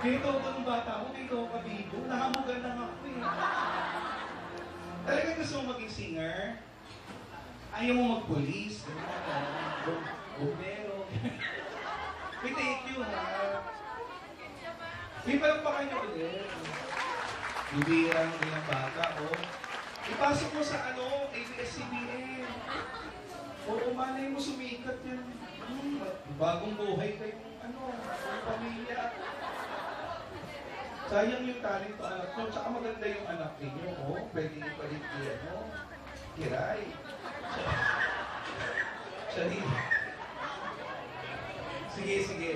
Kaya ito nung bata ko, kaya ito kabigo, nahamugan lang ako eh. Talagang gusto mo maging singer? Ayaw mo mag-police? Bumbero? May thank you ha. May palakpakan niyo ulit. Bibirang nilang bata, oh. Ipasok mo sa ABS-CBN. Oo, malay mo sumikat yan. Bagong buhay kayong pamilya. Sayang yung talent ng anak nyo. Tsaka maganda yung anak ninyo, oh. Pwede nyo palit kiray. Sige, sige.